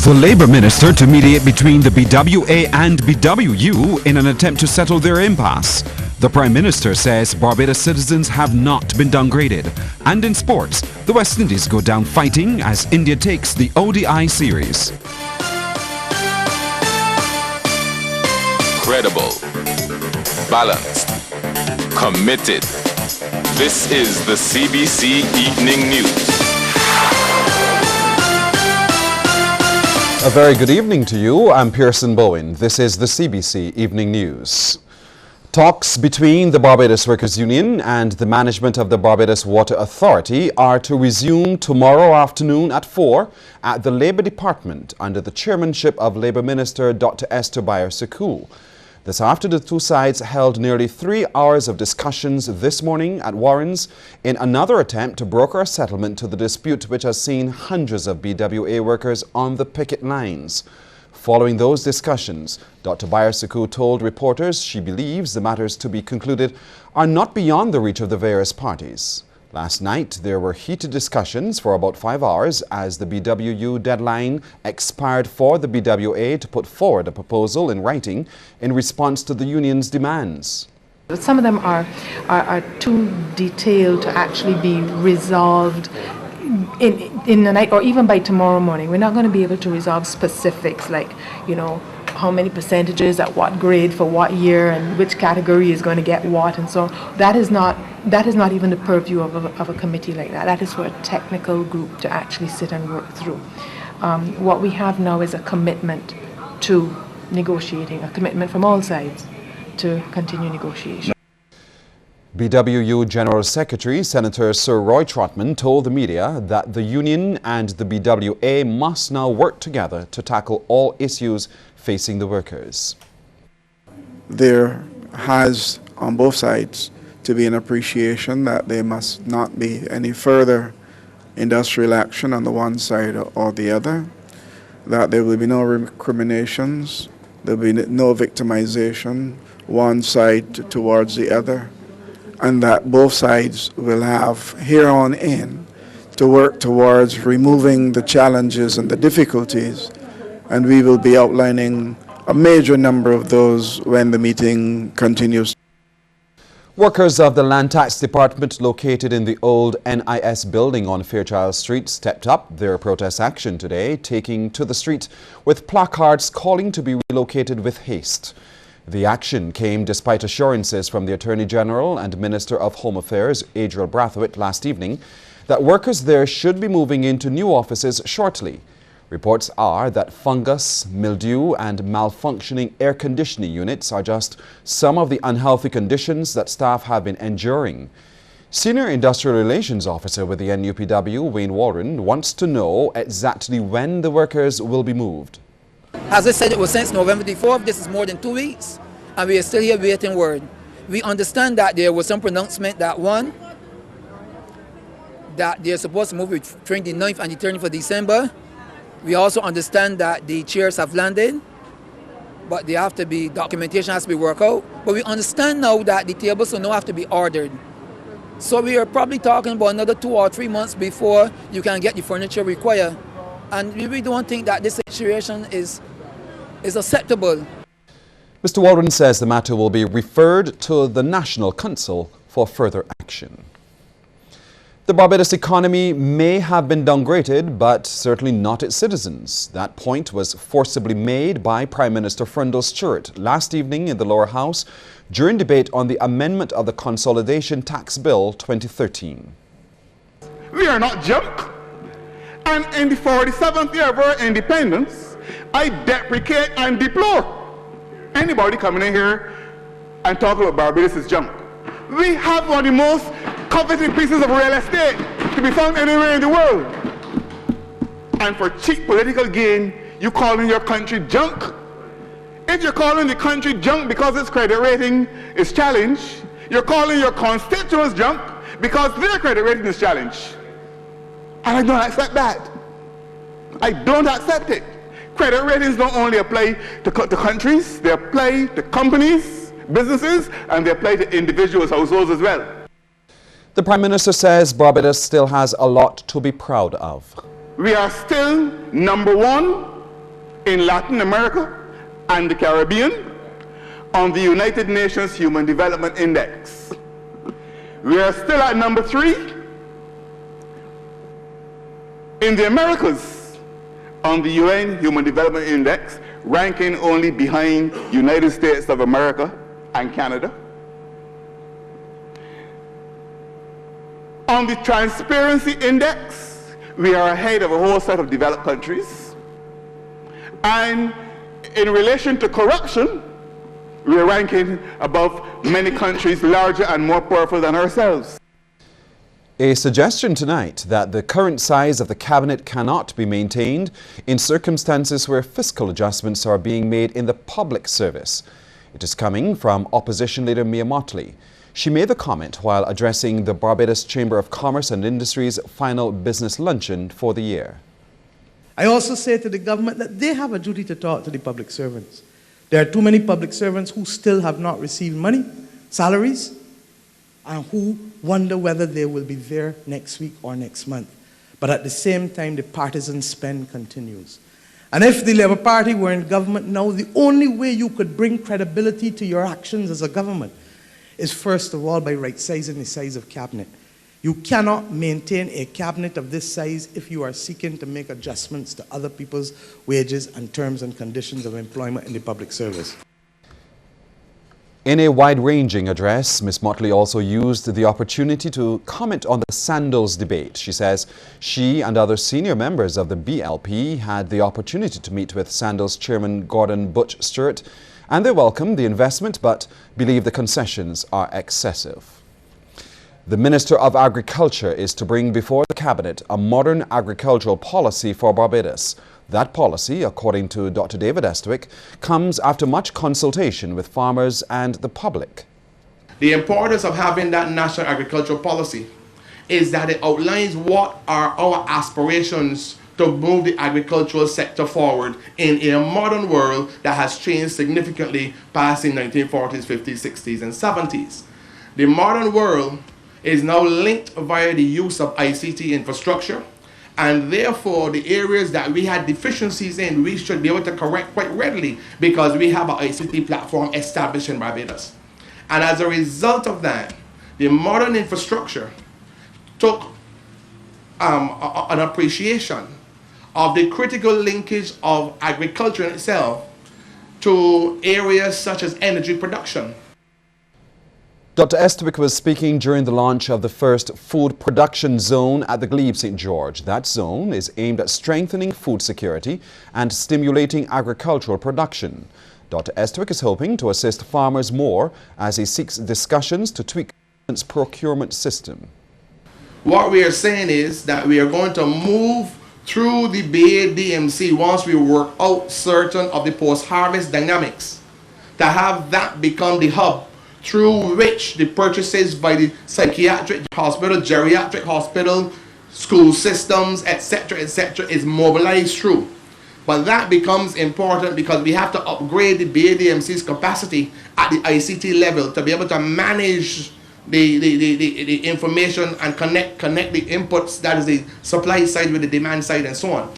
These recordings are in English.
The Labour Minister to mediate between the BWA and BWU in an attempt to settle their impasse. The Prime Minister says Barbados citizens have not been downgraded. And in sports, the West Indies go down fighting as India takes the ODI series. Credible, balanced, committed. This is the CBC Evening News. A very good evening to you. I'm Pearson Bowen. This is the CBC Evening News. Talks between the Barbados Workers Union and the management of the Barbados Water Authority are to resume tomorrow afternoon at 4 at the Labour Department under the chairmanship of Labour Minister Dr. Esther Bayer-Sekou. This after the two sides held nearly 3 hours of discussions this morning at Warren's in another attempt to broker a settlement to the dispute which has seen hundreds of BWA workers on the picket lines. Following those discussions, Dr. Bayer-Sekou told reporters she believes the matters to be concluded are not beyond the reach of the various parties. Last night, there were heated discussions for about 5 hours as the BWU deadline expired for the BWA to put forward a proposal in writing in response to the union's demands. Some of them are too detailed to actually be resolved in the night or even by tomorrow morning. We're not going to be able to resolve specifics like, you know, how many percentages at what grade for what year and which category is going to get what and so on. That is not even the purview of a committee like that. That is for a technical group to actually sit and work through. What we have now is a commitment to negotiating, a commitment from all sides to continue negotiation. BWU General Secretary Senator Sir Roy Trotman told the media that the union and the BWA must now work together to tackle all issues facing the workers. There has, on both sides, to be an appreciation that there must not be any further industrial action on the one side or the other, that there will be no recriminations, there will be no victimization one side towards the other, and that both sides will have here on in to work towards removing the challenges and the difficulties, and we will be outlining a major number of those when the meeting continues. Workers of the Land Tax Department located in the old NIS building on Fairchild Street stepped up their protest action today, taking to the street with placards calling to be relocated with haste. The action came despite assurances from the Attorney General and Minister of Home Affairs, Adriel Brathwaite, last evening that workers there should be moving into new offices shortly. Reports are that fungus, mildew and malfunctioning air conditioning units are just some of the unhealthy conditions that staff have been enduring. Senior Industrial Relations Officer with the NUPW, Wayne Warren, wants to know exactly when the workers will be moved. As I said, it was since November the 4th. This is more than 2 weeks, and we are still here waiting word. We understand that there was some pronouncement that that they're supposed to move between the 9th and the 30th of December. We also understand that the chairs have landed, but they have to be, documentation has to be worked out. But we understand now that the tables will now have to be ordered. So we are probably talking about another 2 or 3 months before you can get the furniture required. And we don't think that this situation is acceptable. Mr. Waldron says the matter will be referred to the National Council for further action. The Barbados economy may have been downgraded, but certainly not its citizens. That point was forcibly made by Prime Minister Frundle Stewart last evening in the lower house during debate on the amendment of the Consolidation Tax Bill 2013. We are not junk. And in the 47th year of our independence, I deprecate and deplore anybody coming in here and talking about Barbados is junk. We have one of the most coveted pieces of real estate to be found anywhere in the world. And for cheap political gain, you calling your country junk? If you're calling the country junk because its credit rating is challenged, you're calling your constituents junk because their credit rating is challenged. And I don't accept that. I don't accept it. Credit ratings don't only apply to countries, they apply to companies, businesses, and they apply to individuals, households as well. The Prime Minister says Barbados still has a lot to be proud of. We are still number one in Latin America and the Caribbean on the United Nations Human Development Index. We are still at number 3 in the Americas on the UN Human Development Index, ranking only behind United States of America and Canada. On the Transparency Index, we are ahead of a whole set of developed countries. And in relation to corruption, we are ranking above many countries larger and more powerful than ourselves. A suggestion tonight that the current size of the cabinet cannot be maintained in circumstances where fiscal adjustments are being made in the public service. It is coming from opposition leader Mia Mottley. She made the comment while addressing the Barbados Chamber of Commerce and Industry's final business luncheon for the year. I also say to the government that they have a duty to talk to the public servants. There are too many public servants who still have not received money, salaries, and who wonder whether they will be there next week or next month. But at the same time, the partisan spend continues. And if the Labour Party were in government now, the only way you could bring credibility to your actions as a government is first of all by right-sizing the size of cabinet. You cannot maintain a cabinet of this size if you are seeking to make adjustments to other people's wages and terms and conditions of employment in the public service. In a wide-ranging address, Ms. Mottley also used the opportunity to comment on the sandals debate. She says she and other senior members of the BLP had the opportunity to meet with Sandals chairman Gordon Butch Stewart, and they welcomed the investment but believe the concessions are excessive. The Minister of Agriculture is to bring before the Cabinet a modern agricultural policy for Barbados. That policy, according to Dr. David Estwick, comes after much consultation with farmers and the public. The importance of having that national agricultural policy is that it outlines what are our aspirations to move the agricultural sector forward in a modern world that has changed significantly past the 1940s, 50s, 60s, and 70s. The modern world is now linked via the use of ICT infrastructure, and therefore the areas that we had deficiencies in, we should be able to correct quite readily because we have an ICT platform established in Barbados. And as a result of that, the modern infrastructure took an appreciation of the critical linkage of agriculture in itself to areas such as energy production. Dr. Estwick was speaking during the launch of the first food production zone at the Glebe St. George. That zone is aimed at strengthening food security and stimulating agricultural production. Dr. Estwick is hoping to assist farmers more as he seeks discussions to tweak the procurement system. What we are saying is that we are going to move through the BADMC once we work out certain of the post-harvest dynamics to have that become the hub through which the purchases by the psychiatric hospital, geriatric hospital, school systems, etc., is mobilized through. But that becomes important because we have to upgrade the BADMC's capacity at the ICT level to be able to manage the information and connect the inputs, that is the supply side with the demand side and so on.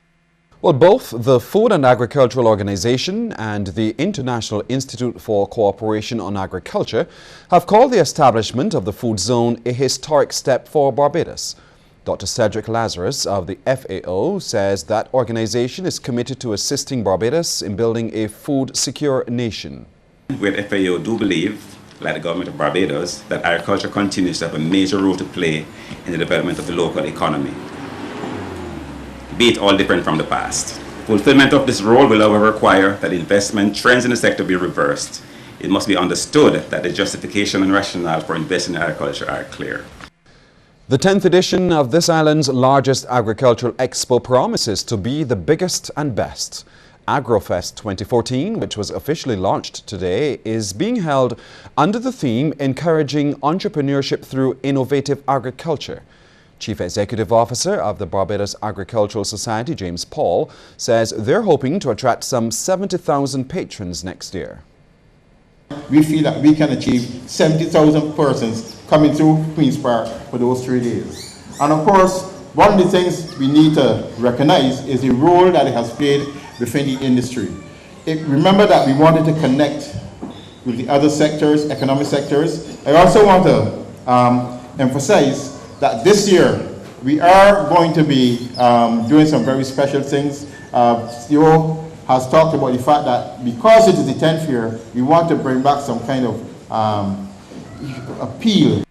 Well, both the Food and Agricultural Organization and the International Institute for Cooperation on Agriculture have called the establishment of the food zone a historic step for Barbados. Dr. Cedric Lazarus of the FAO says that organization is committed to assisting Barbados in building a food-secure nation. We at FAO do believe, like the government of Barbados, that agriculture continues to have a major role to play in the development of the local economy, be it all different from the past. Fulfillment of this role will however require that investment trends in the sector be reversed. It must be understood that the justification and rationale for investing in agriculture are clear. The 10th edition of this island's largest agricultural expo promises to be the biggest and best. Agrifest 2014, which was officially launched today, is being held under the theme Encouraging Entrepreneurship Through Innovative Agriculture. Chief Executive Officer of the Barbados Agricultural Society, James Paul, says they're hoping to attract some 70,000 patrons next year. We feel that we can achieve 70,000 persons coming through Queen's Park for those 3 days. And of course, one of the things we need to recognize is the role that it has played within the industry. Remember that we wanted to connect with the other sectors, economic sectors. I also want to emphasize that this year we are going to be doing some very special things. CEO has talked about the fact that because it is the 10th year, we want to bring back some kind of appeal.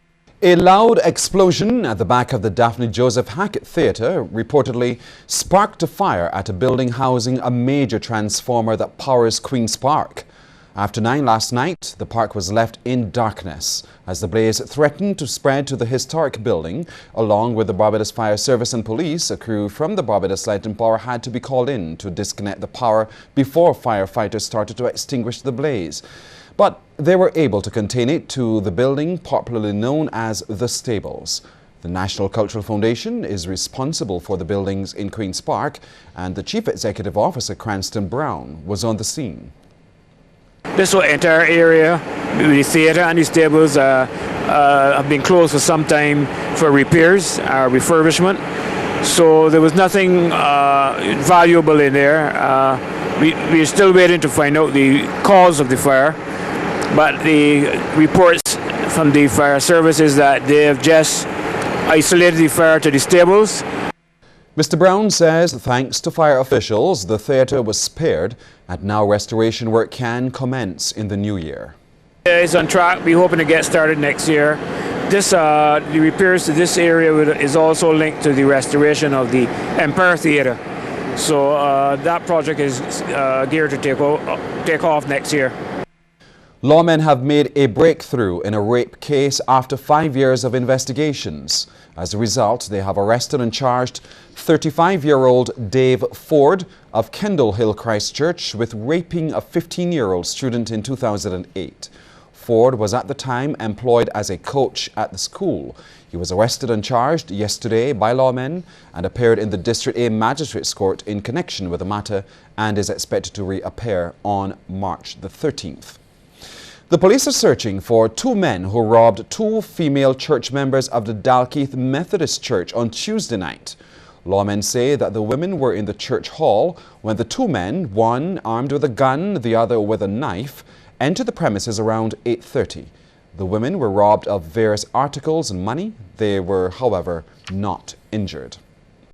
A loud explosion at the back of the Daphne Joseph Hackett Theatre reportedly sparked a fire at a building housing a major transformer that powers Queen's Park. After 9 last night, the park was left in darkness as the blaze threatened to spread to the historic building. Along with the Barbados Fire Service and police, a crew from the Barbados Light and Power had to be called in to disconnect the power before firefighters started to extinguish the blaze. But they were able to contain it to the building popularly known as the Stables. The National Cultural Foundation is responsible for the buildings in Queen's Park, and the Chief Executive Officer, Cranston Brown, was on the scene. This entire area, the theatre and the stables, have been closed for some time for repairs or refurbishment. So there was nothing valuable in there. We're still waiting to find out the cause of the fire. But the reports from the fire service is that they have just isolated the fire to the stables. Mr. Brown says thanks to fire officials, the theatre was spared and now restoration work can commence in the new year. It's on track. We're hoping to get started next year. The repairs to this area is also linked to the restoration of the Empire Theatre. So that project is geared to take off next year. Lawmen have made a breakthrough in a rape case after 5 years of investigations. As a result, they have arrested and charged 35-year-old Dave Ford of Kendall Hill, Christchurch, with raping a 15-year-old student in 2008. Ford was at the time employed as a coach at the school. He was arrested and charged yesterday by lawmen and appeared in the District A Magistrates Court in connection with the matter and is expected to reappear on March the 13th. The police are searching for 2 men who robbed 2 female church members of the Dalkeith Methodist Church on Tuesday night. Lawmen say that the women were in the church hall when the 2 men, one armed with a gun, the other with a knife, entered the premises around 8:30. The women were robbed of various articles and money. They were, however, not injured.